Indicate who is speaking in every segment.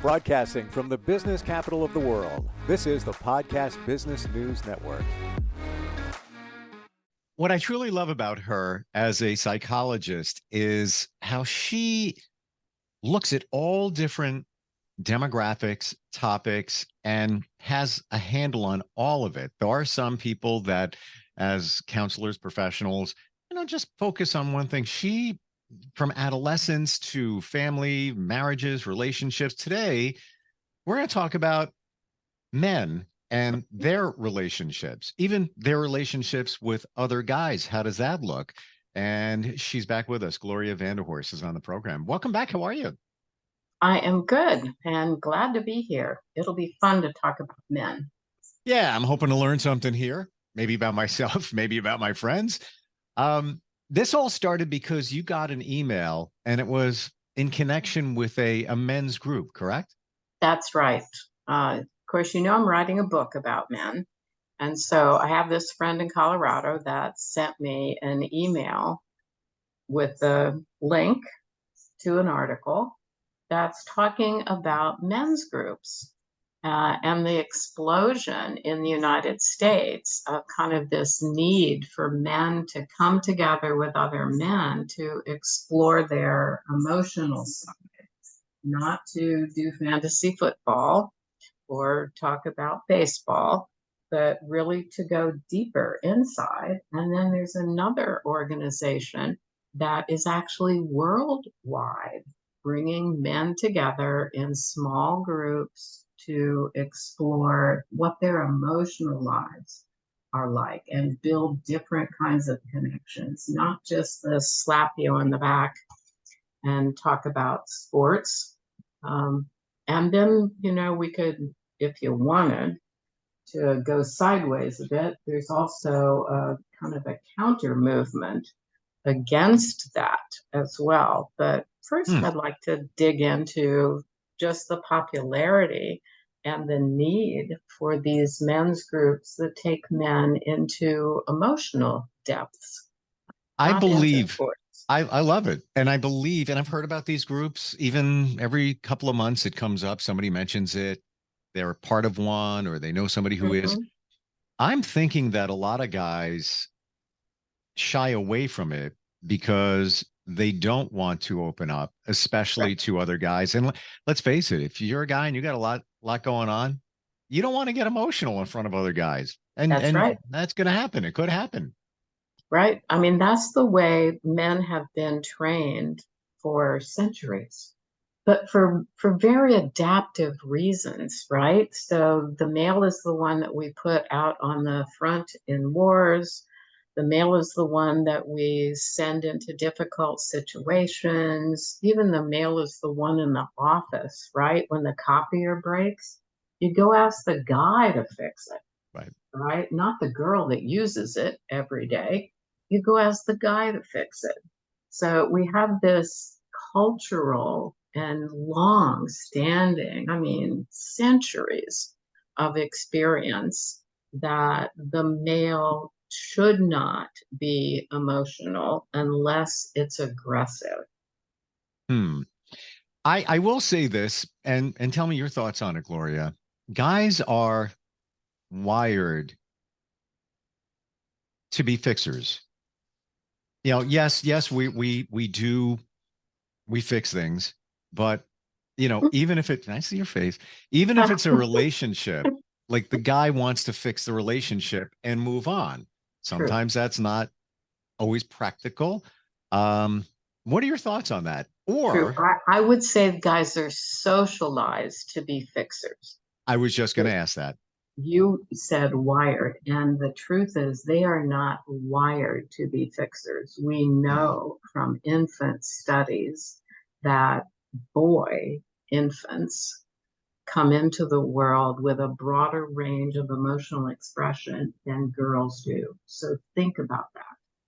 Speaker 1: Broadcasting from the business capital of the world, this is the Podcast Business News Network.
Speaker 2: What I truly love about her as a psychologist is how she looks at all different demographics, topics, and has a handle on all of it. There are some people that, as counselors, professionals, just focus on one thing. She, from adolescence to family, marriages, relationships, today, we're going to talk about men and their relationships, even their relationships with other guys. How does that look? And she's back with us. Gloria Vanderhorst is on the program. Welcome back. How are you?
Speaker 3: I am good and glad to be here. It'll be fun to talk about men.
Speaker 2: Yeah, I'm hoping to learn something here, maybe about myself, maybe about my friends. This all started because you got an email and it was in connection with a men's group, correct?
Speaker 3: That's right. Of course, I'm writing a book about men. And so I have this friend in Colorado that sent me an email with a link to an article that's talking about men's groups and the explosion in the United States of kind of this need for men to come together with other men to explore their emotional side, not to do fantasy football or talk about baseball, but really to go deeper inside. And then there's another organization that is actually worldwide, bringing men together in small groups to explore what their emotional lives are like and build different kinds of connections, not just the slap you on the back and talk about sports. And then, we could, if you wanted to go sideways a bit, there's also a kind of a counter movement against that as well. But first, I'd like to dig into just the popularity and the need for these men's groups that take men into emotional depths.
Speaker 2: I believe, I love it. And I believe, and I've heard about these groups, even every couple of months it comes up, somebody mentions it, they're part of one, or they know somebody who is. I'm thinking that a lot of guys shy away from it because they don't want to open up, especially to other guys. And let's face it, if you're a guy and you got a lot going on, you don't want to get emotional in front of other guys. And
Speaker 3: right.
Speaker 2: That's going to happen. It could happen.
Speaker 3: Right. I mean, that's the way men have been trained for centuries, but for very adaptive reasons, right? So the male is the one that we put out on the front in wars. The male is the one that we send into difficult situations. Even the male is the one in the office, right? When the copier breaks, you go ask the guy to fix it, right? Not the girl that uses it every day. You go ask the guy to fix it. So we have this cultural and long-standing, centuries of experience that the male should not be emotional unless it's aggressive.
Speaker 2: I will say this, and tell me your thoughts on it, Gloria. Guys are wired to be fixers. Yes, we fix things, but even if it, can I see your face? Even if it's a relationship, like the guy wants to fix the relationship and move on. Sometimes that's not always practical. What are your thoughts on that? Or
Speaker 3: I would say guys are socialized to be fixers.
Speaker 2: I was just going to ask that.
Speaker 3: You said wired, and the truth is they are not wired to be fixers. We know from infant studies that infants come into the world with a broader range of emotional expression than girls do. So think about that.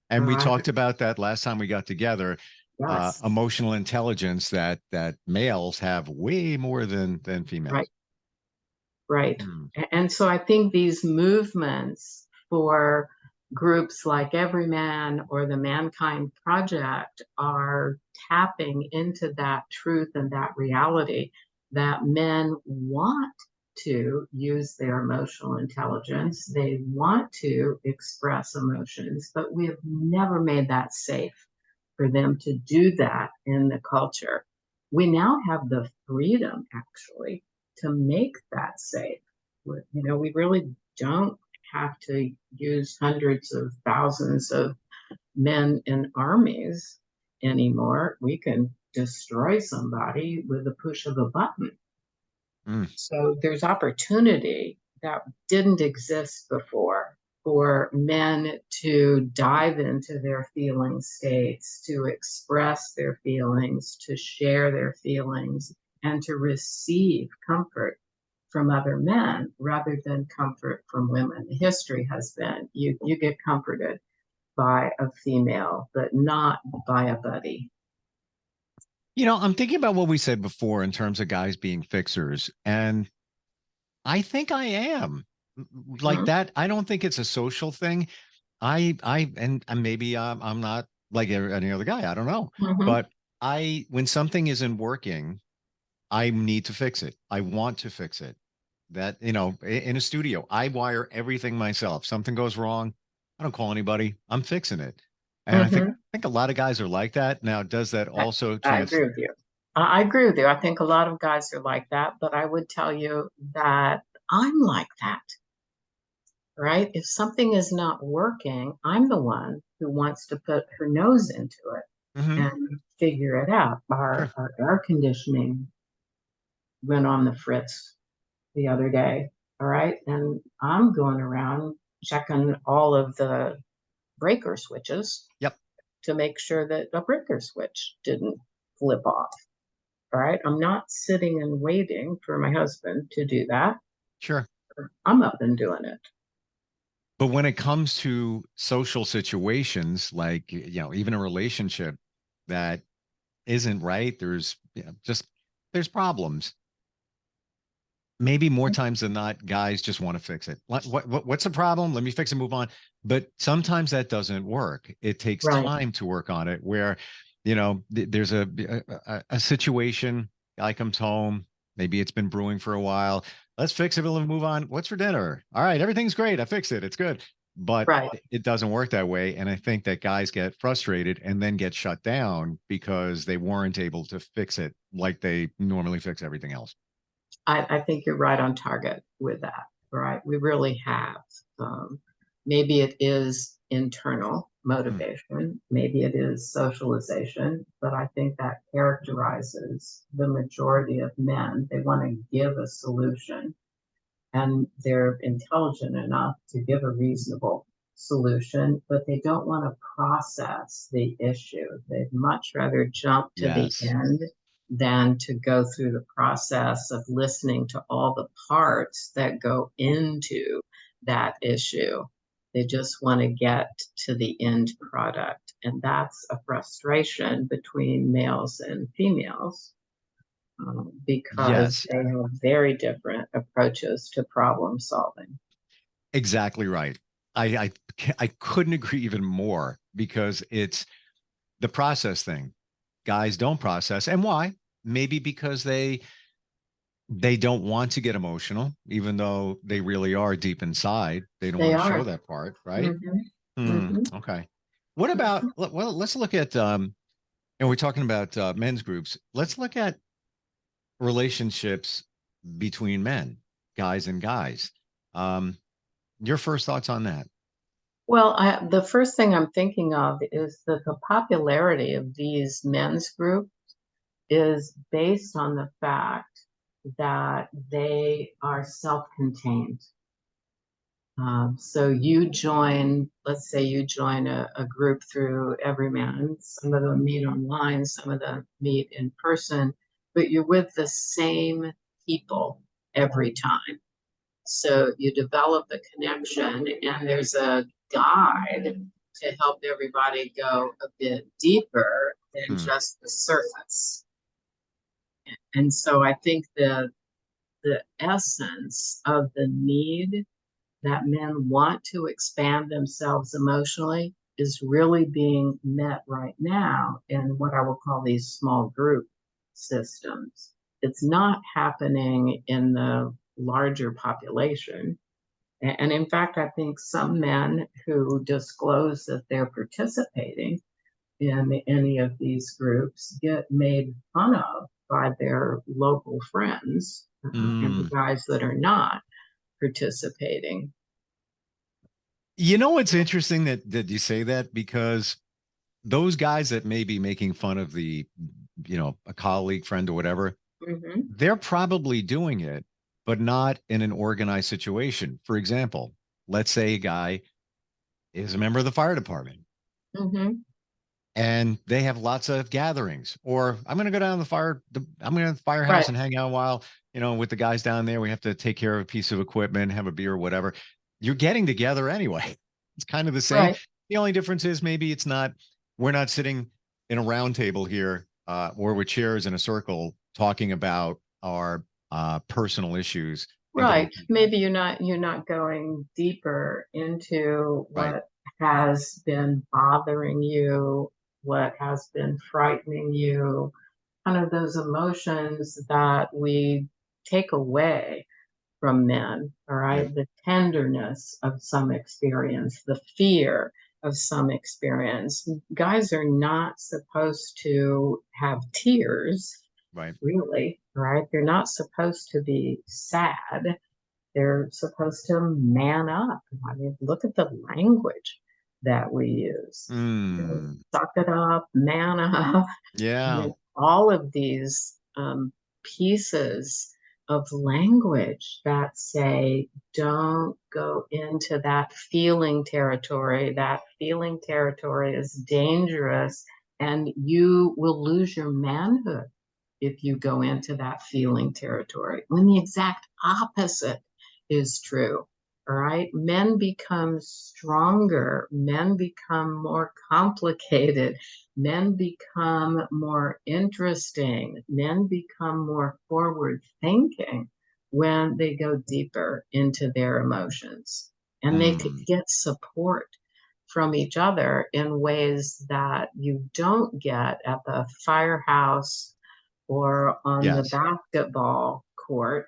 Speaker 2: And we talked about that last time we got together.
Speaker 3: Yes.
Speaker 2: Emotional intelligence that males have way more than females.
Speaker 3: Right. And so I think these movements for groups like Everyman or the Mankind Project are tapping into that truth and that reality. that men want to use their emotional intelligence. They want to express emotions, but we have never made that safe for them to do that in the culture. We now have the freedom, actually, to make that safe. We really don't have to use hundreds of thousands of men in armies anymore. We can destroy somebody with the push of a button.
Speaker 2: Mm.
Speaker 3: So there's opportunity that didn't exist before for men to dive into their feeling states, to express their feelings, to share their feelings, and to receive comfort from other men rather than comfort from women. The history has been you get comforted by a female, but not by a buddy.
Speaker 2: I'm thinking about what we said before in terms of guys being fixers, and I think I am like
Speaker 3: Mhm.
Speaker 2: that. I don't think it's a social thing. And maybe I'm not like any other guy. I don't know,
Speaker 3: Mhm.
Speaker 2: but when something isn't working, I need to fix it. I want to fix it. That, in a studio, I wire everything myself. Something goes wrong, I don't call anybody. I'm fixing it. And I think a lot of guys are like that. Now, does that
Speaker 3: I,
Speaker 2: also
Speaker 3: I agree with you. I agree with you. I think a lot of guys are like that, but I would tell you that I'm like that, right? If something is not working, I'm the one who wants to put her nose into it
Speaker 2: Mhm.
Speaker 3: and figure it out.
Speaker 2: Sure.
Speaker 3: Our air conditioning went on the fritz the other day, all right? And I'm going around checking all of the breaker switches
Speaker 2: Yep.
Speaker 3: to make sure that a breaker switch didn't flip off. All right. I'm not sitting and waiting for my husband to do that.
Speaker 2: Sure.
Speaker 3: I'm up and doing it.
Speaker 2: But when it comes to social situations, like, even a relationship that isn't right, there's problems. Maybe more times than not, guys just want to fix it. What's the problem? Let me fix it, move on. But sometimes that doesn't work. It takes
Speaker 3: Right.
Speaker 2: time to work on it. Where, there's a situation. Guy comes home. Maybe it's been brewing for a while. Let's fix it. We'll move on. What's for dinner? All right, everything's great. I fixed it. It's good. But
Speaker 3: Right.
Speaker 2: it doesn't work that way. And I think that guys get frustrated and then get shut down because they weren't able to fix it like they normally fix everything else.
Speaker 3: I think you're right on target with that. Right. We really have. Maybe it is internal
Speaker 2: Hmm.
Speaker 3: motivation. Maybe it is socialization, but I think that characterizes the majority of men. They want to give a solution and they're intelligent enough to give a reasonable solution, but they don't want to process the issue. They'd much rather jump to the
Speaker 2: Yes.
Speaker 3: end than to go through the process of listening to all the parts that go into that issue. They just want to get to the end product. And that's a frustration between males and females because
Speaker 2: Yes.
Speaker 3: they have very different approaches to problem solving.
Speaker 2: Exactly right. I couldn't agree even more because it's the process thing. Guys don't process, and why? Maybe because they don't want to get emotional, even though they really are deep inside. They don't
Speaker 3: They
Speaker 2: want to show
Speaker 3: are.
Speaker 2: that part, right?
Speaker 3: Hmm.
Speaker 2: Hmm.
Speaker 3: Hmm.
Speaker 2: Okay. What about? Well, let's look at. And we're talking about men's groups. Let's look at relationships between men, guys and guys. Um, your first thoughts on that?
Speaker 3: Well, the first thing I'm thinking of is that the popularity of these men's groups is based on the fact that they are self-contained. So you join, let's say you join a group through Everyman. Some of them meet online, some of them meet in person, but you're with the same people every time. So you develop a connection, and there's a guide to help everybody go a bit deeper than
Speaker 2: Hmm.
Speaker 3: just the surface. And so I think the essence of the need that men want to expand themselves emotionally is really being met right now in what I will call these small group systems. it's not happening in the larger population. And in fact, I think some men who disclose that they're participating in any of these groups get made fun of by their local friends, and the
Speaker 2: Mm.
Speaker 3: guys that are not participating.
Speaker 2: You know, it's interesting that you say that, because those guys that may be making fun of the, a colleague, friend, or whatever,
Speaker 3: Hmm.
Speaker 2: they're probably doing it, but not in an organized situation. For example, let's say a guy is a member of the fire department
Speaker 3: Hmm.
Speaker 2: and they have lots of gatherings, or I'm going to go down to I'm going to the firehouse
Speaker 3: Right,
Speaker 2: and hang out a while, with the guys down there. We have to take care of a piece of equipment, have a beer, or whatever. You're getting together anyway. It's kind of the same.
Speaker 3: right.
Speaker 2: The only difference is maybe we're not sitting in a round table here, or with chairs in a circle talking about our personal issues
Speaker 3: Right.
Speaker 2: individually.
Speaker 3: Maybe you're not going deeper into
Speaker 2: Right.
Speaker 3: what has been bothering you, what has been frightening you, kind of those emotions that we take away from men, all
Speaker 2: Right.
Speaker 3: right? The tenderness of some experience, the fear of some experience. Guys are not supposed to have tears,
Speaker 2: Right.
Speaker 3: really, right? They're not supposed to be sad. They're supposed to man up. I mean, look at the language that we use.
Speaker 2: Mm,
Speaker 3: Suck it up, man up. I
Speaker 2: yeah.
Speaker 3: mean, all of these pieces of language that say, don't go into that feeling territory. That feeling territory is dangerous, and you will lose your manhood if you go into that feeling territory. When the exact opposite is true. All right. Men become stronger. Men become more complicated. Men become more interesting. Men become more forward thinking when they go deeper into their emotions. And they could
Speaker 2: Mm,
Speaker 3: get support from each other in ways that you don't get at the firehouse or on the
Speaker 2: yes.
Speaker 3: basketball court,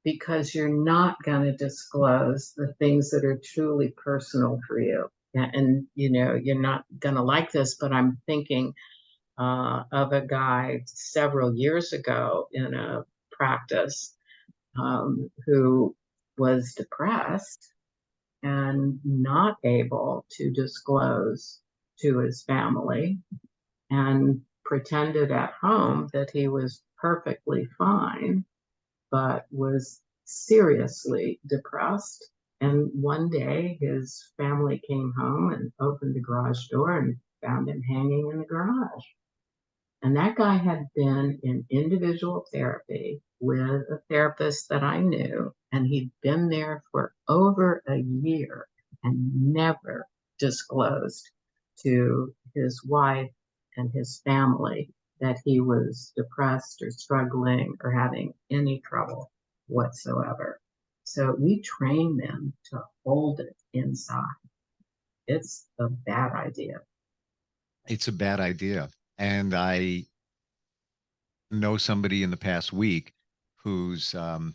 Speaker 3: because you're not going to disclose the things that are truly personal for you. And you're not going to like this, but I'm thinking of a guy several years ago in a practice who was depressed and not able to disclose to his family, and pretended at home that he was perfectly fine, but was seriously depressed. And one day his family came home and opened the garage door and found him hanging in the garage. And that guy had been in individual therapy with a therapist that I knew, and he'd been there for over a year and never disclosed to his wife and his family that he was depressed or struggling or having any trouble whatsoever. So we train them to hold it inside. It's a bad idea.
Speaker 2: It's a bad idea. And I know somebody in the past week who's her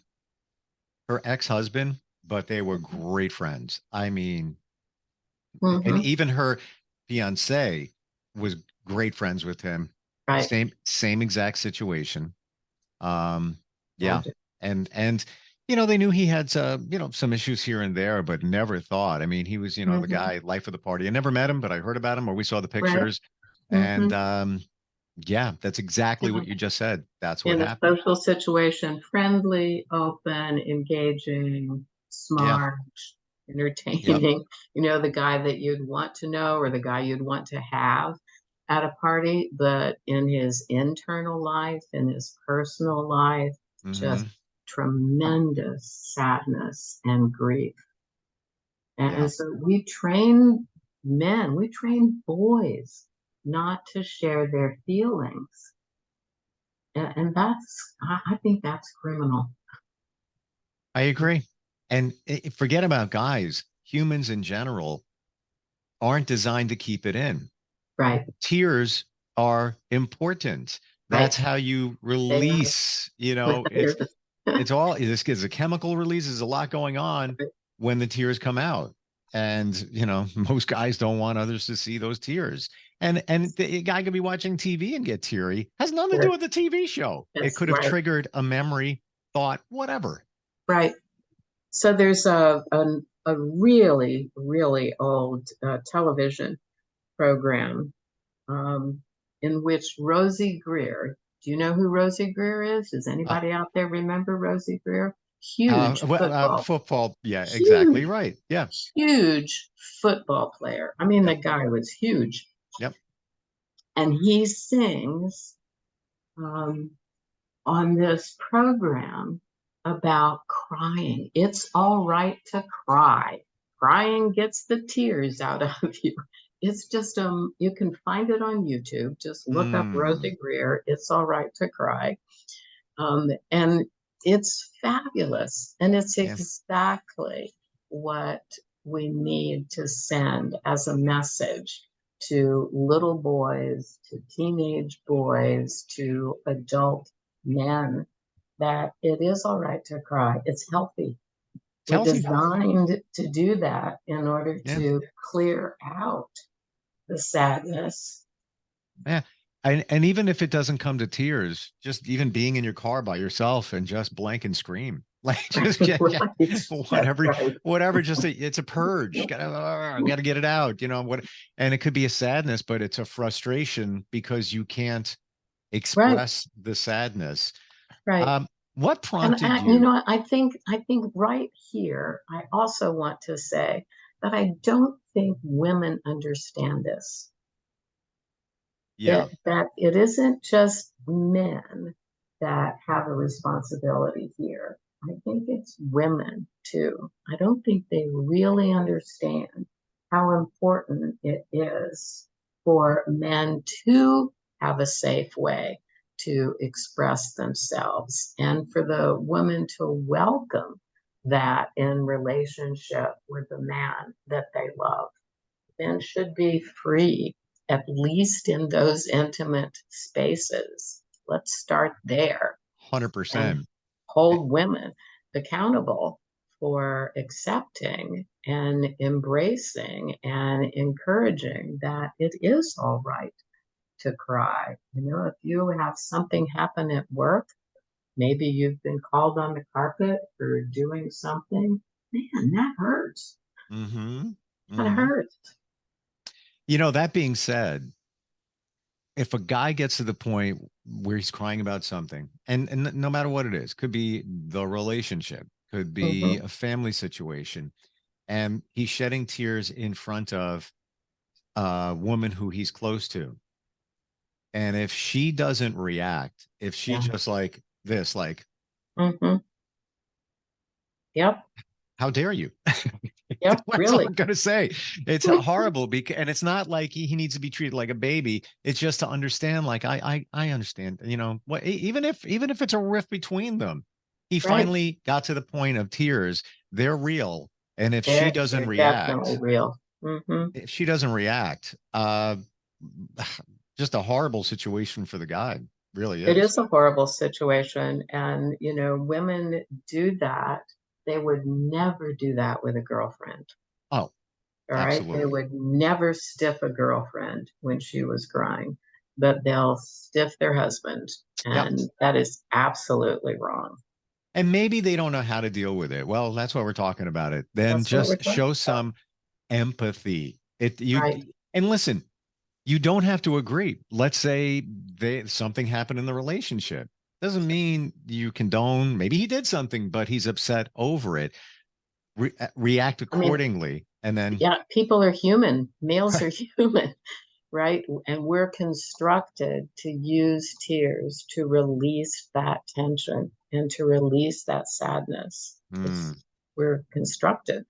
Speaker 2: ex-husband, but they were great friends. I mean, and
Speaker 3: Hmm.
Speaker 2: even her fiance was great friends with him.
Speaker 3: Right.
Speaker 2: Same exact situation. Um, yeah.
Speaker 3: Tragic.
Speaker 2: And they knew he had some issues here and there, but never thought. I mean, he was, the
Speaker 3: Hmm.
Speaker 2: guy, life of the party. I never met him, but I heard about him, or we saw the
Speaker 3: Right.
Speaker 2: pictures.
Speaker 3: Hmm.
Speaker 2: And yeah, that's exactly what you just said. That's what
Speaker 3: In a
Speaker 2: happened.
Speaker 3: social situation, friendly, open, engaging,
Speaker 2: Yeah.
Speaker 3: smart,
Speaker 2: Yep.
Speaker 3: entertaining, the guy that you'd want to know or the guy you'd want to have at a party, but in his internal life, in his personal life, just
Speaker 2: Hmm.
Speaker 3: tremendous sadness and grief. And
Speaker 2: Yeah.
Speaker 3: so we train men, we train boys not to share their feelings. And I think that's criminal.
Speaker 2: I agree. And forget about guys. Humans in general aren't designed to keep it in.
Speaker 3: Right.
Speaker 2: Tears are important. That's
Speaker 3: Right.
Speaker 2: how you
Speaker 3: They are
Speaker 2: release,
Speaker 3: what they are.
Speaker 2: it's all this is a chemical release. There's a lot going on when the tears come out. And most guys don't want others to see those tears. And the guy could be watching TV and get teary. Has nothing to do
Speaker 3: Sure.
Speaker 2: with the TV show. It
Speaker 3: That's
Speaker 2: could have
Speaker 3: right.
Speaker 2: triggered a memory, thought, whatever.
Speaker 3: Right. So there's a really, really old television program um, in which Rosie Greer, do you know who Rosie Greer is? Does
Speaker 2: Uh,
Speaker 3: anybody out there remember Rosie Greer? Huge football,
Speaker 2: Football. Yeah, exactly
Speaker 3: huge,
Speaker 2: right. Yeah.
Speaker 3: huge football player. I mean, the
Speaker 2: Yep.
Speaker 3: guy was huge.
Speaker 2: Yep.
Speaker 3: And he sings um, on this program about crying. It's all right to cry. Crying gets the tears out of you. It's just you can find it on YouTube. Just look up
Speaker 2: Mm,
Speaker 3: Rosie Greer. It's all right to cry. And it's fabulous. And it's
Speaker 2: yeah.
Speaker 3: exactly what we need to send as a message to little boys, to teenage boys, to adult men, that it is all right to cry. It's healthy.
Speaker 2: It's
Speaker 3: We're
Speaker 2: healthy.
Speaker 3: designed to do that in order
Speaker 2: Yeah.
Speaker 3: to clear out the sadness.
Speaker 2: Yeah. And even if it doesn't come to tears, just even being in your car by yourself and just blank and scream. Like just yeah,
Speaker 3: Right. That's
Speaker 2: whatever,
Speaker 3: right.
Speaker 2: whatever, it's a purge. Gotta get it out, what, and it could be a sadness, but it's a frustration because you can't
Speaker 3: Right.
Speaker 2: express the sadness.
Speaker 3: Right.
Speaker 2: What
Speaker 3: And
Speaker 2: prompted
Speaker 3: you
Speaker 2: you?
Speaker 3: know, I think right here, I also want to say that I don't think women understand this.
Speaker 2: Yeah,
Speaker 3: That it isn't just men that have a responsibility here. I think it's women too. I don't think they really understand how important it is for men to have a safe way to express themselves and for the woman to welcome that in relationship with the man that they love. Men should be free, at least in those intimate spaces. Let's start there and
Speaker 2: 100%.
Speaker 3: hold women accountable for accepting and embracing and encouraging that it is all right to cry. If you have something happen at work, maybe you've been called on the carpet for doing something, man, that hurts.
Speaker 2: Mm-hmm.
Speaker 3: That
Speaker 2: Mm-hmm.
Speaker 3: hurts.
Speaker 2: That being said, if a guy gets to the point where he's crying about something, and no matter what it is, could be the relationship, could be
Speaker 3: Hmm.
Speaker 2: a family situation, and he's shedding tears in front of a woman who he's close to, and if she doesn't react, if she
Speaker 3: Yeah.
Speaker 2: just like this, like,
Speaker 3: Hmm. Yep.
Speaker 2: how dare you?
Speaker 3: Yep.
Speaker 2: That's all
Speaker 3: Really.
Speaker 2: I'm gonna say. It's horrible because, and it's not like he needs to be treated like a baby. It's just to understand, like I understand, what, even if it's a rift between them, he
Speaker 3: Right.
Speaker 2: finally got to the point of tears. They're real, and
Speaker 3: They're definitely real. Hmm.
Speaker 2: if she doesn't react, just a horrible situation for the guy. Really
Speaker 3: It
Speaker 2: is.
Speaker 3: is a horrible situation. And, women do that. They would never do that with a girlfriend.
Speaker 2: Oh,
Speaker 3: All right. They
Speaker 2: absolutely.
Speaker 3: would never stiff a girlfriend when she was crying, but they'll stiff their husband.
Speaker 2: Yep.
Speaker 3: And that is absolutely wrong.
Speaker 2: And maybe they don't know how to deal with it. Well, that's why we're talking about it. Then
Speaker 3: That's what we're
Speaker 2: just
Speaker 3: talking
Speaker 2: show
Speaker 3: about.
Speaker 2: some empathy. It you
Speaker 3: Right.
Speaker 2: and listen, you don't have to agree. Let's say something happened in the relationship. Doesn't mean you condone. Maybe he did something, but he's upset over it. React
Speaker 3: I mean,
Speaker 2: accordingly, and then
Speaker 3: yeah, people are human. Males are human. Right? And we're constructed to use tears to release that tension and to release that sadness.
Speaker 2: mm,
Speaker 3: We're constructed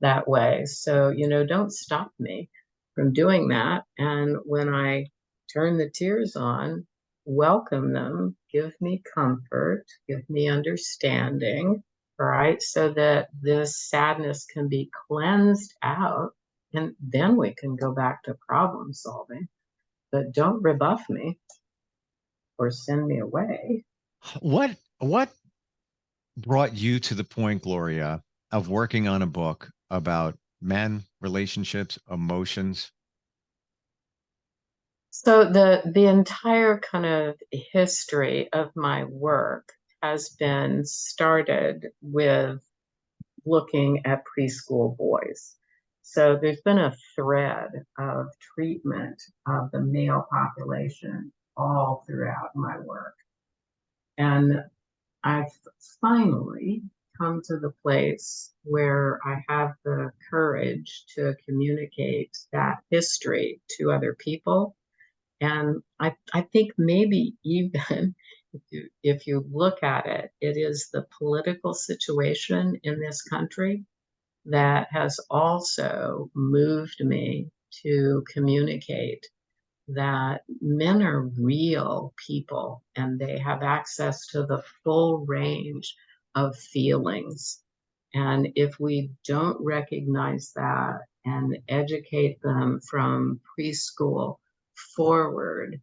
Speaker 3: that way. So, don't stop me from doing that. And when I turn the tears on, welcome them, give me comfort, give me understanding, right? So that this sadness can be cleansed out. And then we can go back to problem solving, but don't rebuff me. or send me away.
Speaker 2: What brought you to the point, Gloria, of working on a book about men, relationships, emotions?
Speaker 3: So the entire kind of history of my work has been started with looking at preschool boys. So there's been a thread of treatment of the male population all throughout my work. And I've finally come to the place where I have the courage to communicate that history to other people. And I think maybe even if you look at it, it is the political situation in this country that has also moved me to communicate that men are real people and they have access to the full range of feelings. And if we don't recognize that and educate them from preschool forward,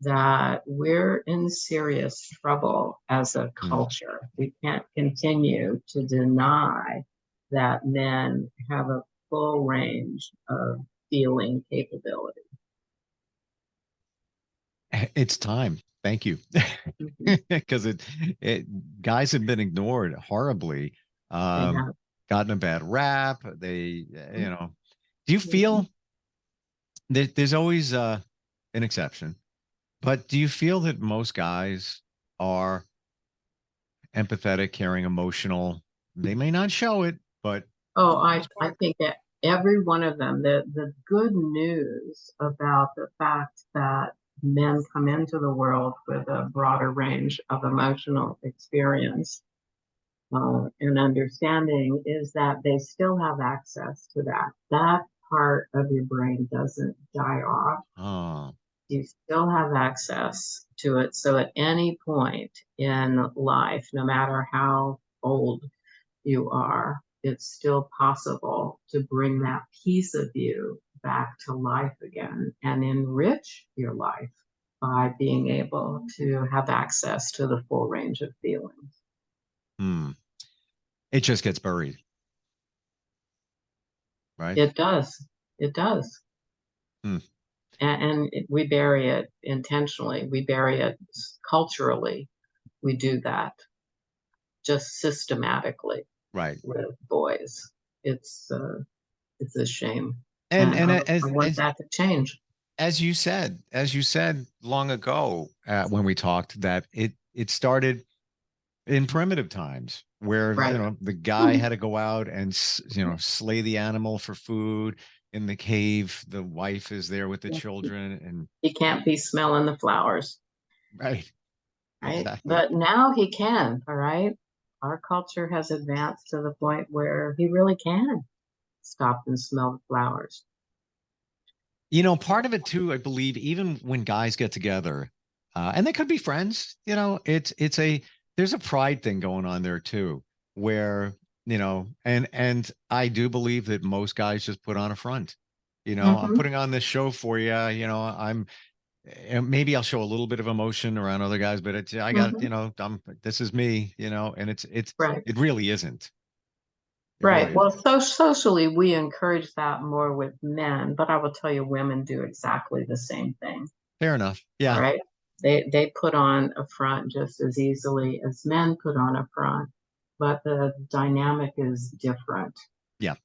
Speaker 3: that we're in serious trouble as a
Speaker 2: Hmm.
Speaker 3: culture. We can't continue to deny that men have a full range of feeling capability.
Speaker 2: It's time. Thank you.
Speaker 3: Mhm.
Speaker 2: Because it guys have been ignored horribly,
Speaker 3: They
Speaker 2: um,
Speaker 3: have.
Speaker 2: gotten a bad rap. Do you
Speaker 3: Mhm.
Speaker 2: feel that there's always an exception, but do you feel that most guys are empathetic, caring, emotional? They may not show it, but
Speaker 3: Oh,
Speaker 2: for the most
Speaker 3: I
Speaker 2: part,
Speaker 3: think that every one of them, the good news about the fact that men come into the world with a broader range of emotional experience and understanding is that they still have access to that. That part of your brain doesn't die off.
Speaker 2: oh,
Speaker 3: You still have access to it. So at any point in life, no matter how old you are, it's still possible to bring that piece of you back to life again and enrich your life by being able to have access to the full range of feelings.
Speaker 2: hmm, it just gets buried, right?
Speaker 3: It does. It does.
Speaker 2: Hmm.
Speaker 3: We bury it intentionally. We bury it culturally. We do that just systematically
Speaker 2: Right.
Speaker 3: with boys. It's a shame,
Speaker 2: And
Speaker 3: and
Speaker 2: and
Speaker 3: I want that to change.
Speaker 2: as you said long ago when we talked, that it started in primitive times where
Speaker 3: Right.
Speaker 2: the guy had to go out and slay the animal for food. In the cave, the wife is there with the children, and
Speaker 3: He can't be smelling the flowers,
Speaker 2: right,
Speaker 3: right?
Speaker 2: exactly.
Speaker 3: But now he can, all right? Our culture has advanced to the point where he really can stop and smell the flowers.
Speaker 2: Part of it too, I believe, even when guys get together, and they could be friends, there's a pride thing going on there too, where and I do believe that most guys just put on a front. I'm
Speaker 3: Hmm.
Speaker 2: putting on this show for you. And maybe I'll show a little bit of emotion around other guys, but I got,
Speaker 3: Hmm.
Speaker 2: this is me, and
Speaker 3: Right.
Speaker 2: it really isn't. It
Speaker 3: Right.
Speaker 2: really
Speaker 3: Well,
Speaker 2: isn't.
Speaker 3: socially, we encourage that more with men, but I will tell you, women do exactly the same thing.
Speaker 2: Fair enough.
Speaker 3: All
Speaker 2: Yeah.
Speaker 3: right. They put on a front just as easily as men put on a front, but the dynamic is different
Speaker 2: Yeah.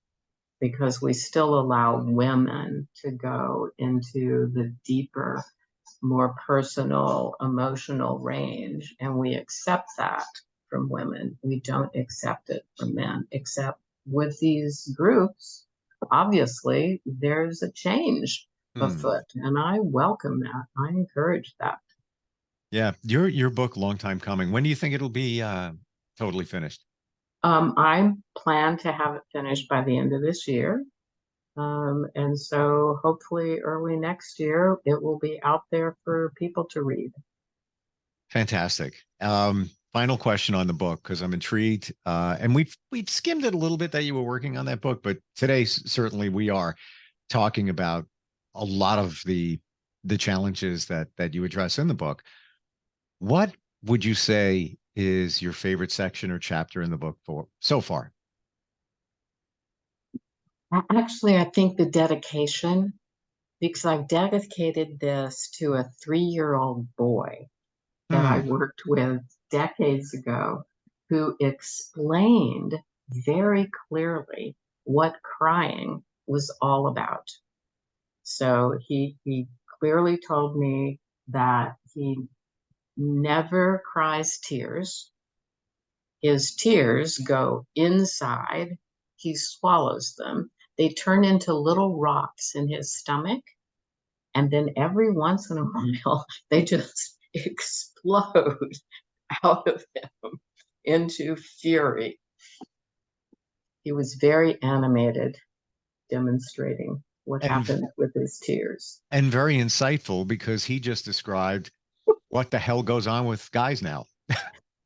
Speaker 3: because we still allow women to go into the deeper, more personal, emotional range, and we accept that from women. We don't accept it from men, except with these groups, obviously, there's a change
Speaker 2: Hmm.
Speaker 3: afoot, and I welcome that. I encourage that.
Speaker 2: Yeah. Your book, long time coming. When do you think it'll be totally finished?
Speaker 3: I plan to have it finished by the end of this year. And so hopefully early next year, it will be out there for people to read.
Speaker 2: Fantastic. Final question on the book, because I'm intrigued. And we've skimmed it a little bit that you were working on that book, but today certainly we are talking about a lot of the challenges that you address in the book. What would you say is your favorite section or chapter in the book for so far?
Speaker 3: Actually, I think the dedication, because I've dedicated this to a 3-year-old boy that I
Speaker 2: Hmm.
Speaker 3: worked with decades ago, who explained very clearly what crying was all about. So he clearly told me that he never cries tears. His tears go inside. He swallows them. They turn into little rocks in his stomach. And then every once in a while, they just explode out of him into fury. He was very animated, demonstrating what
Speaker 2: And
Speaker 3: happened with his tears.
Speaker 2: and very insightful because he just described what the hell goes on with guys now.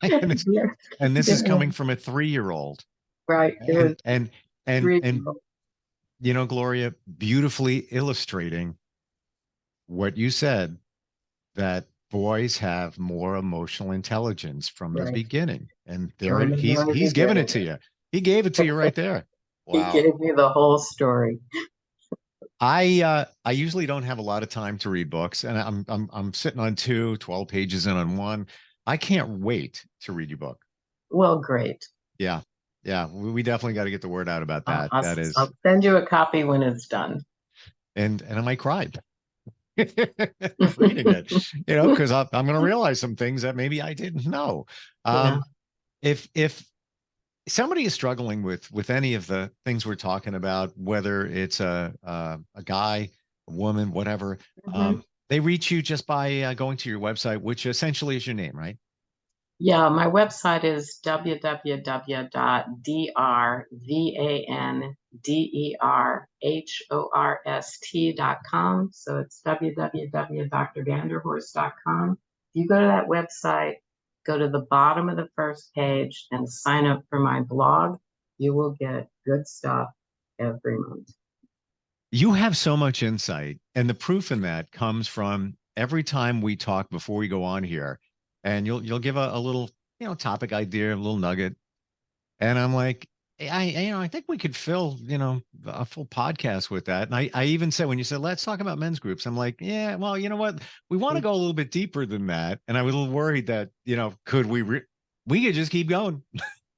Speaker 2: and, this,
Speaker 3: Yeah,
Speaker 2: and this is
Speaker 3: yeah,
Speaker 2: coming from a 3-year-old.
Speaker 3: right. It was
Speaker 2: And
Speaker 3: three.
Speaker 2: Gloria, beautifully illustrating what you said, that boys have more emotional intelligence from the
Speaker 3: Right.
Speaker 2: beginning. And there
Speaker 3: From
Speaker 2: it
Speaker 3: the very
Speaker 2: he's given it
Speaker 3: beginning.
Speaker 2: to you. He gave it to you right there.
Speaker 3: He
Speaker 2: Wow.
Speaker 3: gave me the whole story.
Speaker 2: I usually don't have a lot of time to read books, and I'm sitting on 12 pages in on one. I can't wait to read your book.
Speaker 3: Well, great.
Speaker 2: Yeah. Yeah, we definitely got to get the word out about that. That is,
Speaker 3: I'll send you a copy when it's done.
Speaker 2: and I might cry reading it, because I'm going to realize some things that maybe I didn't know.
Speaker 3: Yeah.
Speaker 2: Um, if somebody is struggling with any of the things we're talking about, whether it's a guy, a woman, whatever,
Speaker 3: Mhm.
Speaker 2: they reach you just by going to your website, which essentially is your name, right?
Speaker 3: Yeah, my website is www.drvanderhorst.com. So it's www.drvanderhorst.com. If you go to that website, go to the bottom of the first page and sign up for my blog. You will get good stuff every month.
Speaker 2: You have so much insight, and the proof in that comes from every time we talk before we go on here, and you'll give a little topic idea, a little nugget, and I'm like, I think we could fill a full podcast with that. And I even said, when you said let's talk about men's groups, I'm like, yeah, well, you know what, we want to go a little bit deeper than that, and I was a little worried that could we could just keep going,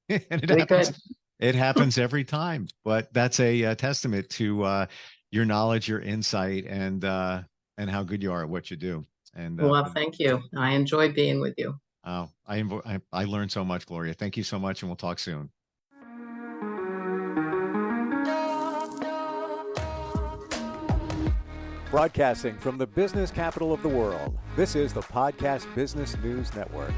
Speaker 2: and it
Speaker 3: We
Speaker 2: happens.
Speaker 3: could.
Speaker 2: It happens every time, but that's a, testament to your knowledge, your insight, and how good you are at what you do. And
Speaker 3: Well, thank you. I enjoy being with you.
Speaker 2: I learned so much, Gloria. Thank you so much, and we'll talk soon.
Speaker 1: Broadcasting from the business capital of the world, this is the Podcast Business News Network.